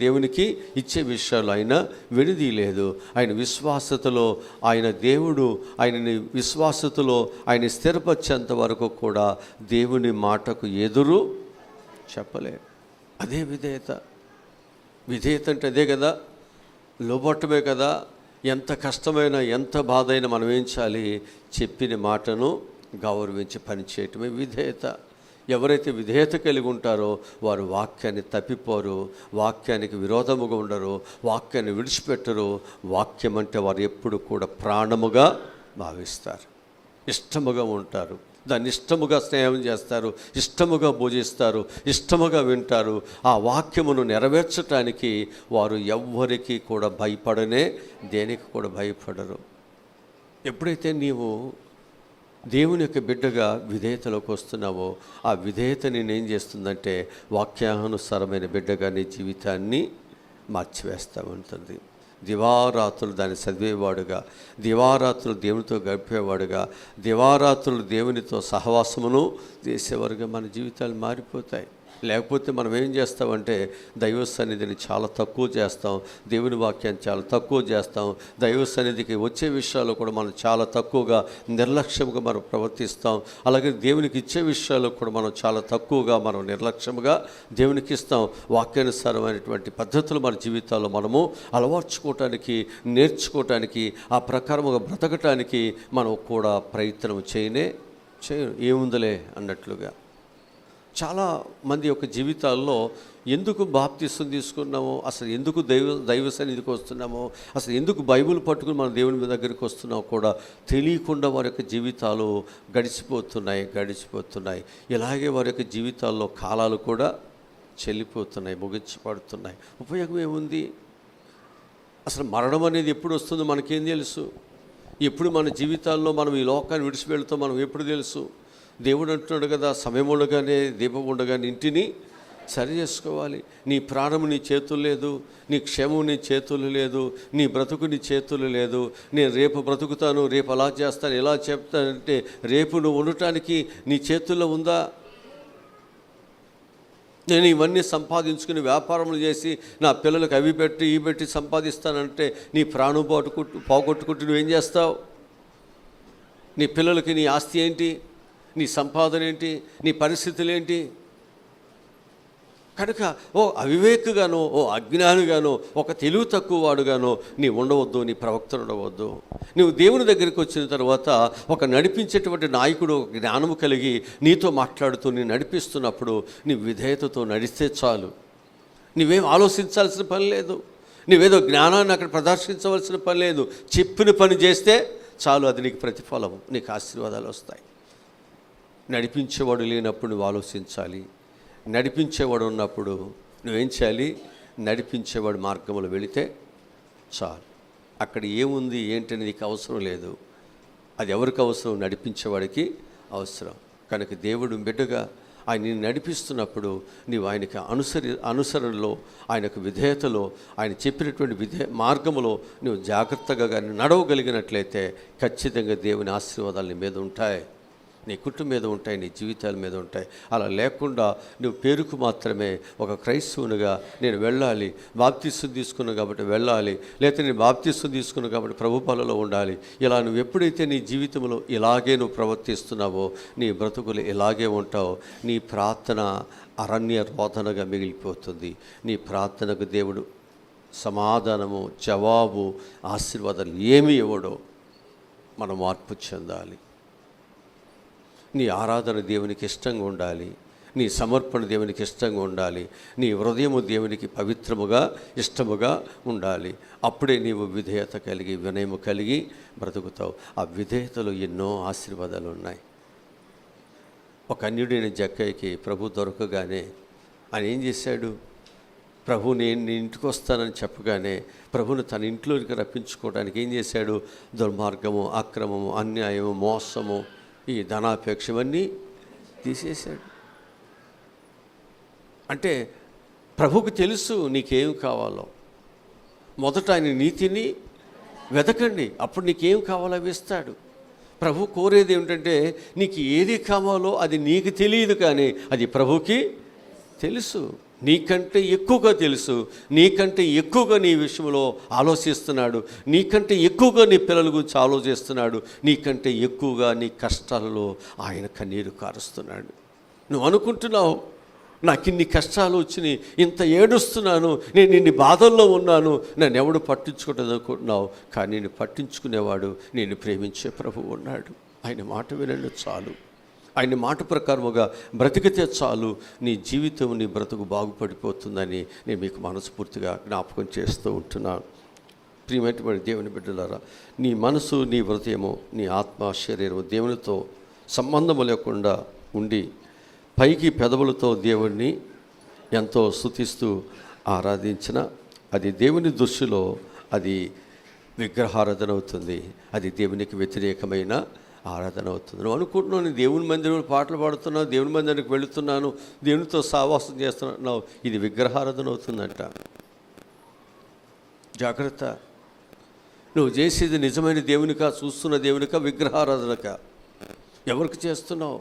దేవునికి ఇచ్చే విషయాలు ఆయన వెనుదీయలేదు. ఆయన విశ్వాసతలో దేవుడు ఆయనని విశ్వాసతలో ఆయన స్థిరపరిచేంత వరకు కూడా దేవుని మాటకు ఎదురు చెప్పలే. అదే విధేయత అంటే అదే కదా, లోబట్టమే కదా. ఎంత కష్టమైనా ఎంత బాధ అయినా మనం ఏం చేయాలి? చెప్పిన మాటను గౌరవించి పనిచేయటమే విధేయత. ఎవరైతే విధేయత కలిగి ఉంటారో వారు వాక్యాన్ని తప్పిపోరు, వాక్యానికి విరోధముగా ఉండరు, వాక్యాన్ని విడిచిపెట్టరు. వాక్యం అంటే వారు ఎప్పుడు కూడా ప్రాణముగా భావిస్తారు, ఇష్టముగా ఉంటారు, దాన్ని ఇష్టముగా స్నేహం చేస్తారు, ఇష్టముగా పూజిస్తారు, ఇష్టముగా వింటారు. ఆ వాక్యమును నెరవేర్చటానికి వారు ఎవ్వరికి కూడా దేనికి కూడా భయపడరు. ఎప్పుడైతే నీవు దేవుని యొక్క బిడ్డగా విధేయతలోకి వస్తున్నావో ఆ విధేయత నేనేం చేస్తుందంటే వాక్యానుసారమైన బిడ్డగా నీ జీవితాన్ని మార్చివేస్తూ ఉంటుంది. దివారాత్రులు దాన్ని చదివేవాడుగా, దివారాత్రులు దేవునితో గడిపేవాడుగా, దివారాత్రులు దేవునితో సహవాసమును చేసేవారుగా మన జీవితాలు మారిపోతాయి. లేకపోతే మనం ఏం చేస్తామంటే దైవ సన్నిధిని చాలా తక్కువ చేస్తాం, దేవుని వాక్యాన్ని చాలా తక్కువ చేస్తాం, దైవ సన్నిధికి వచ్చే విషయాలు కూడా మనం చాలా తక్కువగా నిర్లక్ష్యంగా మనం ప్రవర్తిస్తాం. అలాగే దేవునికి ఇచ్చే విషయాలు కూడా మనం చాలా తక్కువగా మనం నిర్లక్ష్యంగా దేవునికి ఇస్తాం. వాక్యానుసారమైనటువంటి పద్ధతులు మన జీవితాల్లో మనము అలవర్చుకోవటానికి, నేర్చుకోవటానికి, ఆ ప్రకారముగా బ్రతకటానికి మనం కూడా ప్రయత్నం ఏముందలే అన్నట్లుగా. చాలా మంది యొక్క జీవితాల్లో ఎందుకు బాప్తిసం తీసుకున్నామో, అసలు ఎందుకు దైవ సన్నిధికి వస్తున్నామో, అసలు ఎందుకు బైబిల్ పట్టుకుని మన దేవుని దగ్గరికి వస్తున్నామో కూడా తెలియకుండా వారి యొక్క జీవితాలు గడిచిపోతున్నాయి. ఇలాగే వారి యొక్క జీవితాల్లో కాలాలు కూడా చెల్లిపోతున్నాయి, ముగించబడుతున్నాయి. ఉపయోగం ఏముంది? అసలు మరణం అనేది ఎప్పుడు వస్తుందో మనకేం తెలుసు? ఎప్పుడు మన జీవితాల్లో మనం ఈ లోకాన్ని విడిచిపెడుతాం మనం ఎప్పుడు తెలుసు? దేవుడు అంటున్నాడు కదా, సమయం ఉండగానే దీపం ఉండగానే ఇంటిని సరి చేసుకోవాలి. నీ ప్రాణము నీ చేతులు లేదు, నీ క్షేమం నీ చేతులు లేదు, నీ బ్రతుకు నీ చేతులు లేదు. నేను రేపు బ్రతుకుతాను, రేపు అలా చేస్తాను, ఇలా చెప్తానంటే రేపు నువ్వు ఉండటానికి నీ చేతుల్లో ఉందా? నేను ఇవన్నీ సంపాదించుకుని వ్యాపారములు చేసి నా పిల్లలకు అవి పెట్టి ఇవి పెట్టి సంపాదిస్తానంటే నీ ప్రాణం పోగొట్టుకుంటూ నువ్వేం చేస్తావు? నీ పిల్లలకి నీ ఆస్తి ఏంటి? నీ సంపాదన ఏంటి? నీ పరిస్థితులు ఏంటి? కనుక అవివేకగానో, అజ్ఞానిగానో, ఒక తెలివి తక్కువ వాడుగానో నీ ఉండవద్దు, నీ ప్రవక్త ఉండవద్దు. నువ్వు దేవుని దగ్గరికి వచ్చిన తర్వాత ఒక నడిపించేటువంటి నాయకుడు జ్ఞానము కలిగి నీతో మాట్లాడుతూ నీ నడిపిస్తున్నప్పుడు నీ విధేయతతో నడిస్తే చాలు. నువ్వేం ఆలోచించాల్సిన పని లేదు, నువ్వేదో జ్ఞానాన్ని అక్కడ ప్రదర్శించవలసిన పని లేదు. చెప్పిన పని చేస్తే చాలు, అది నీకు ప్రతిఫలం, నీకు ఆశీర్వాదాలు వస్తాయి. నడిపించేవాడు లేనప్పుడు నువ్వు ఆలోచించాలి, నడిపించేవాడు ఉన్నప్పుడు నువ్వేం చేయాలి? నడిపించేవాడు మార్గంలో వెళితే చాలు. అక్కడ ఏముంది ఏంటని నీకు అవసరం లేదు, అది ఎవరికి అవసరం? నడిపించేవాడికి అవసరం. కనుక దేవుడు బిడ్డగా ఆయన నడిపిస్తున్నప్పుడు నీవు ఆయనకి అనుసరణలో, ఆయనకు విధేయతలో, ఆయన చెప్పినటువంటి మార్గములో నువ్వు జాగ్రత్తగా కానీ నడవగలిగినట్లయితే ఖచ్చితంగా దేవుని ఆశీర్వాదాలు నీ మీద ఉంటాయి, నీ కుటుంబం మీద ఉంటాయి, నీ జీవితాల మీద ఉంటాయి. అలా లేకుండా నువ్వు పేరుకు మాత్రమే ఒక క్రైస్తవునిగా నేను వెళ్ళాలి, బాప్తిసం తీసుకున్నావు కాబట్టి వెళ్ళాలి, లేకపోతే నేను బాప్తిసం తీసుకున్నావు కాబట్టి ప్రభు పాలలో ఉండాలి, ఇలా నువ్వు ఎప్పుడైతే నీ జీవితంలో ఇలాగే నువ్వు ప్రవర్తిస్తున్నావో నీ బ్రతుకులు ఇలాగే ఉంటావు. నీ ప్రార్థన అరణ్య రోదనగా మిగిలిపోతుంది. నీ ప్రార్థనకు దేవుడు సమాధానము, జవాబు, ఆశీర్వాదాలు ఏమి ఇవ్వడో. మనం మార్పు చెందాలి. నీ ఆరాధన దేవునికి ఇష్టంగా ఉండాలి, నీ సమర్పణ దేవునికి ఇష్టంగా ఉండాలి. నీ హృదయము దేవునికి పవిత్రముగా ఇష్టముగా ఉండాలి. అప్పుడే నీవు విధేయత కలిగి వినయము కలిగి బ్రతుకుతావు. ఆ విధేయతలో ఎన్నో ఆశీర్వాదాలు ఉన్నాయి. ఒక అన్యుడైన జక్కయ్యకి ప్రభు దొరకగానే ఆయన ఏం చేశాడు? ప్రభు నేను నీ ఇంటికి వస్తానని చెప్పగానే ప్రభుని తన ఇంట్లోకి రప్పించుకోవడానికి ఏం చేశాడు? దుర్మార్గము, అక్రమము, అన్యాయము, మోసము, ఈ ధనాపేక్ష ఇవన్నీ తీసేశాడు. అంటే ప్రభుకు తెలుసు నీకేం కావాలో. మొదట ఆయన నీతిని వెతకండి, అప్పుడు నీకేం కావాలో అవి ఇస్తాడు. ప్రభు కోరేది ఏమిటంటే నీకు ఏది కావాలో అది నీకు తెలియదు, కానీ అది ప్రభుకి తెలుసు. నీకంటే ఎక్కువగా తెలుసు. నీకంటే ఎక్కువగా నీ విషయంలో ఆలోచిస్తున్నాడు. నీకంటే ఎక్కువగా నీ పిల్లల గురించి ఆలోచిస్తున్నాడు. నీకంటే ఎక్కువగా నీ కష్టాలలో ఆయన కన్నీరు కారుస్తున్నాడు. నువ్వు అనుకుంటున్నావు నాకు ఇన్ని కష్టాలు వచ్చినాయి, ఇంత ఏడుస్తున్నాను, నేను ఇన్ని బాధల్లో ఉన్నాను, నన్ను ఎవడు పట్టించుకోవటం అనుకుంటున్నావు. కానీ నేను పట్టించుకునేవాడు, నేను ప్రేమించే ప్రభువు ఉన్నాడు. ఆయన మాట వినండి చాలు. ఆయన మాట ప్రకారముగా బ్రతికితే చాలు. నీ జీవితం, నీ బ్రతుకు బాగుపడిపోతుందని నేను మీకు మనస్ఫూర్తిగా జ్ఞాపకం చేస్తూ ఉంటున్నాను. ప్రియమైనటువంటి దేవుని బిడ్డలారా, నీ మనసు, నీ హృదయము, నీ ఆత్మ, శరీరము దేవునితో సంబంధము లేకుండా ఉండి పైకి పెదవులతో దేవుణ్ణి ఎంతో స్తుతిస్తూ ఆరాధించిన అది దేవుని దృష్టిలో అది విగ్రహారాధన అవుతుంది. అది దేవునికి వ్యతిరేకమైన ఆరాధన అవుతుంది. నువ్వు అనుకుంటున్నావు నేను దేవుని మందిరంలో పాటలు పాడుతున్నావు, దేవుని మందిరానికి వెళుతున్నాను, దేవునితో సావాసం చేస్తున్నావు, ఇది విగ్రహారాధన అవుతుందంట. జాగ్రత్త. నువ్వు చేసేది నిజమైన దేవునికా, చూస్తున్న దేవునికా, విగ్రహారాధనక? ఎవరికి చేస్తున్నావు?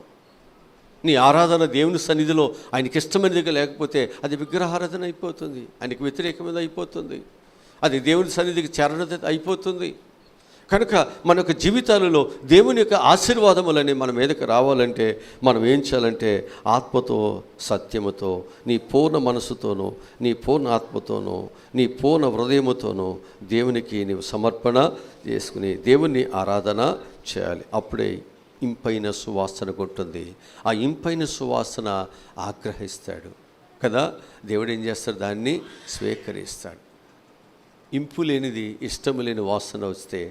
నీ ఆరాధన దేవుని సన్నిధిలో ఆయనకి ఇష్టమైనదిగా లేకపోతే అది విగ్రహారాధన అయిపోతుంది, ఆయనకి వ్యతిరేకమైన అయిపోతుంది, అది దేవుని సన్నిధికి చేరణ అయిపోతుంది. కనుక మన యొక్క జీవితాలలో దేవుని యొక్క ఆశీర్వాదములని మన మీదకి రావాలంటే మనం ఏం చేయాలంటే ఆత్మతో, సత్యముతో, నీ పూర్ణ మనసుతోనూ, నీ పూర్ణ ఆత్మతోనూ, నీ పూర్ణ హృదయముతోనూ దేవునికి నీవు సమర్పణ చేసుకుని దేవుని ఆరాధన చేయాలి. అప్పుడే ఇంపైన సువాసన ఉంటుంది. ఆ ఇంపైన సువాసన ఆగ్రహిస్తాడు కదా. దేవుడు ఏం చేస్తాడు? దాన్ని స్వీకరిస్తాడు. ఇంపు లేనిది, ఇష్టము లేని వాసన వస్తే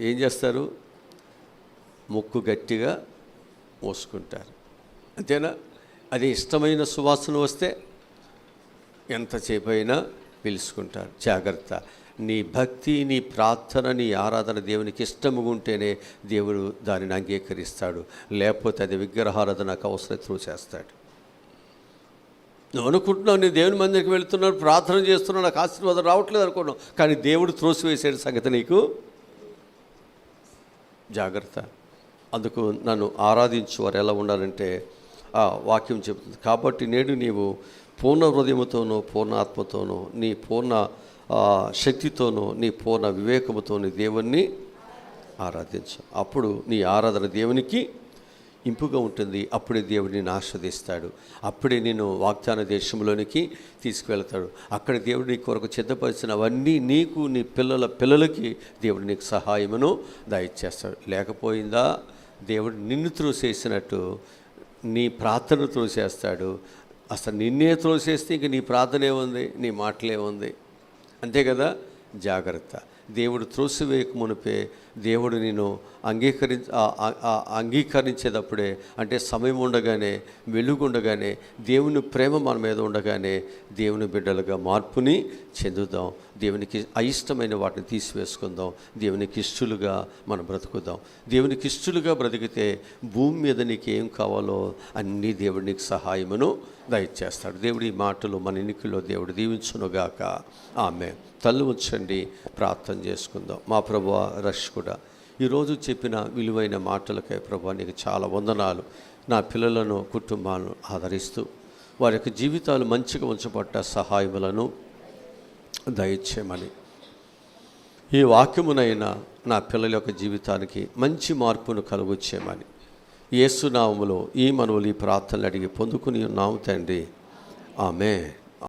ఏం చేస్తారు? ముక్కు గట్టిగా మోసుకుంటారు, అంతేనా? అదే ఇష్టమైన సువాసన వస్తే ఎంతసేపు అయినా పిలుచుకుంటారు. జాగ్రత్త. నీ భక్తి, నీ ప్రార్థన, నీ ఆరాధన దేవునికి ఇష్టముగా ఉంటేనే దేవుడు దానిని అంగీకరిస్తాడు. లేకపోతే అది విగ్రహారాధనకు అవసరం చేస్తాడు. నువ్వు అనుకుంటున్నావు నేను దేవుని మందిరికి వెళుతున్నాను, ప్రార్థన చేస్తున్నాను, నాకు ఆశీర్వాదం రావట్లేదు అనుకున్నావు, కానీ దేవుడు త్రోసివేసే సంగతి నీకు జాగ్రత్త. అందుకు నన్ను ఆరాధించు వారు ఎలా ఉండాలంటే ఆ వాక్యం చెబుతుంది. కాబట్టి నేడు నీవు పూర్ణ హృదయముతోనూ, పూర్ణ ఆత్మతోనూ, నీ పూర్ణ శక్తితోనూ, నీ పూర్ణ వివేకముతోని దేవుణ్ణి ఆరాధించు. అప్పుడు నీ ఆరాధన దేవునికి ఇంపుగా ఉంటుంది. అప్పుడే దేవుడు నిన్ను ఆస్వాదిస్తాడు. అప్పుడే నేను వాగ్దాన దేశంలోనికి తీసుకువెళ్తాడు. అక్కడ దేవుడు నీ కొరకు సిద్ధపరిచినవన్నీ నీకు, నీ పిల్లలకి దేవుడు నీకు సహాయమును దయచేస్తాడు. లేకపోయిందా దేవుడు నిన్ను త్రోసేసినట్టు నీ ప్రార్థన త్రోసేస్తాడు. అసలు నిన్నే త్రోసేస్తే ఇంక నీ ప్రార్థన ఏముంది, నీ మాటలేముంది, అంతే కదా. జాగ్రత్త. దేవుడు త్రోసివేయక మునిపే దేవుడు నేను అంగీకరించేటప్పుడే, అంటే సమయం ఉండగానే, వెలుగుండగానే, దేవుని ప్రేమ మన మీద ఉండగానే దేవుని బిడ్డలుగా మార్పుని చెందుదాం. దేవునికి అయిష్టమైన వాటిని తీసివేసుకుందాం. దేవునికి ఇష్టలుగా మనం బ్రతుకుదాం. దేవునికి ఇష్టలుగా బ్రతికితే భూమి మీద నీకు ఏం కావాలో అన్నీ దేవుడు నీకు సహాయమును దయచేస్తాడు. దేవుడి మాటలు మన ఎన్నికల్లో దేవుడు దీవించునుగాక. ఆమె. తల్లు ఉంచండి, ప్రార్థన చేసుకుందాం. మా ప్రభువా, రక్షకుడా, ఈరోజు చెప్పిన విలువైన మాటలకై ప్రభువా నీకు చాలా వందనాలు. నా పిల్లలను, కుటుంబాలను ఆదరిస్తూ వారి యొక్క జీవితాలు మంచిగా ఉంచబడ్డ సహాయములను దయచేయమని, ఈ వాక్యమునైనా నా పిల్లల యొక్క జీవితానికి మంచి మార్పును కలుగొచ్చేయమని యేసు నామములో ఈ మనవులు, ఈ ప్రార్థనలు అడిగి పొందుకుని ఉన్నాము తండ్రి. ఆమేన్.